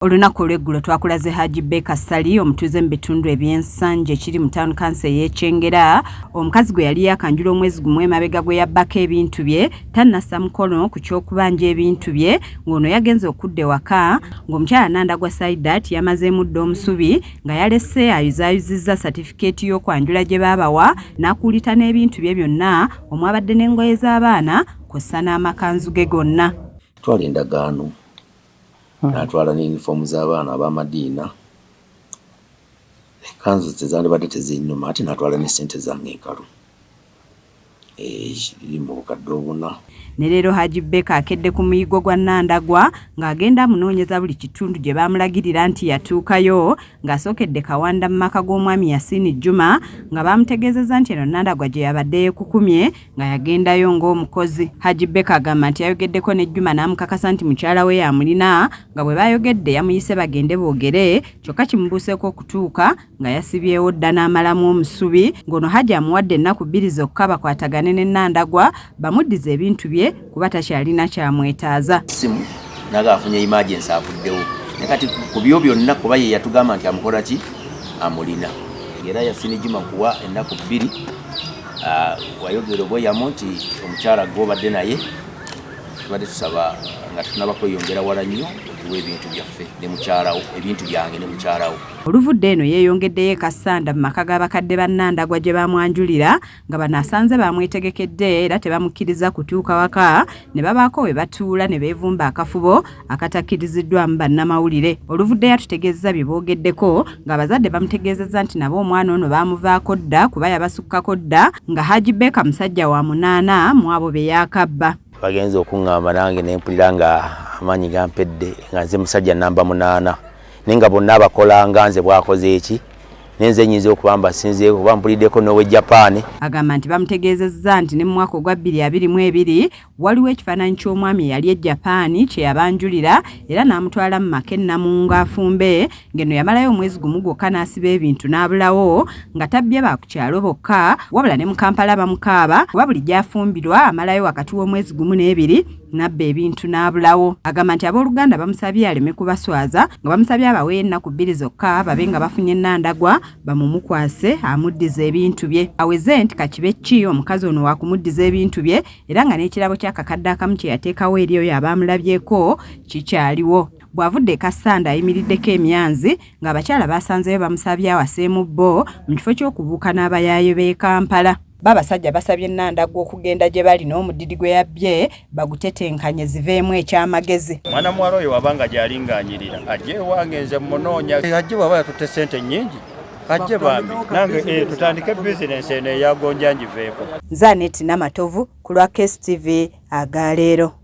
Olunaku olw'eggulo twakulaze Haaji Sali omutuuze mu bitundu eby'ensanje ekiri mu town council y'Ekyengera. Omukazi gwe yali yakanjula omwezi gumu emabega gwe yabbako ebintu bye tannassa mukono ku ky'okubanja ebintu bye ng'ono yagenze okudda ewaka ng'omukyala Nandagwa Saidat yamazeemu dda omusubi nga yalese ayuzaayuzizza satifikeeti y'okwanjula gye baabawa n'akuulita n'ebintu bye byonna omwabadde n'engoye z'abaana kw'ossa n'amakanzu ge gonna. Twala endagaano natwala n'uniform z'abaana ab'amadiina enkanzu tezandibadde tezinnuma ate natwala ne ssente zange enkalu eri mu bukadde obuna. Ne leero Haaji akedde ku muyigo gwa Nandagwa ng'agenda amunoonyeza buli kitundu gye baamulagirira nti yatuukayo ng'asookedde Kawanda mu maka g'omwami Yasini Juma nga baamutegeezezza nti eno Nandagwa gye yabadde yeekukumye nga yagendayo ng'omukozi. Haaji agamba nti yayogeddeko ne Juma n'amukakasa nti mukyala we yamulina nga bwe baayogedde yamuyise bagende boogere kyokka kimubuuseeko okutuuka nga yasibyewo dda n'amalamu omusubi ng'ono Haaji amuwadde ennaku 2 zokka bakwatagane ne Nandagwa bamuddize ebintu bye kuba takyalina kyamwetaaza. Simu naga afunye emergency avuddewo nekati ku byo byonna kuba ye yatugamba nti amukola ki amulina era Yasini Juma kuwa ennaku 2 wayogera obweyamo nti omukyala gw'obadde naye tubadde tusaba nga tunaba kweyongera wala nnyo otuwa ebintu byaffe ne mukyalawo ebintu byange ne mukyalawo. Oluvudde eno yeeyongeddeyo ekasanda mu maka g'abakadde ba Nandagwa gye baamwanjulira nga banasanze baamwetegekedde era tebamukkiriza kutuuka waka ne babaako we batuula ne beevumba akafubo akatakkiriziddwamu bannamawulire. Oluvudde yatutegeezeza bye boogeddeko ng'abazadde bamutegeezezza nti nabo omwana ono baamuvaako dda kuba yabasukkako dda nga Haaji musajja wa munaana mu abo be yaakabba. Bagenze okuŋŋamba nange ne mpulira nga amaanyi gampedde nga nze musajja namba 8 nenga bonna abakola nga nze bwakoze eki nenze nyinza okuba mbasinzeeko kuba mpuliddeko n'owe Japan. Agamba nti bamutegeezezza nti ne mu mwaka ogwa 2022 waliwo ekifaananyi ky'omwami eyali e Japan kye yabanjulira era n'amutwala mu maka ennamungo afumbe ng'eno yamalayo omwezi gumu gwokka n'asiba ebintu n'abulawo nga tabbye ba ku kyalo bokka wabula ne mu Kampala bamukaaba kuba buli gy'afumbirwa amalayo wakati w'omwezi gumu n'ebiri nabba ebintu n'abulawo. Agamba nti abooluganda bamusabye aleme kubaswaza nga bamusabye abawe ennaku 2 zokka babe nga bafunye Nandagwa bamumukwase amuddiza ebintu bye. Aweze nti kakibe ki omukazi ono wakumuddiza ebintu bye era nga n'ekirabo ky'akakadde akamu kye yateekawo eri oyo abaamulabyeko kikyaliwo. Bw'avudde Kasanda ayimiriddeko emyanzi ng'abakyala baasanzeyo bamusabye awaseemu bo mu kifo ky'okubuuka n'abayaayo b'e Kampala. Abasajja basabye Nandagwa okugenda gye bali n'omudidi gwe yabbye bagutetenkanye ziveemu ekyamagezi. Mwana muwala oyo wabanga gy'alinganyirira ajje ewange nze munoonya ajje bw'aba yatutte ssente nnyingi ajje bambi nange tutandike bizinensi eno eyagonja ngiveeko. Nze Aneti Namatovu ku lwa KSTV Agaleero.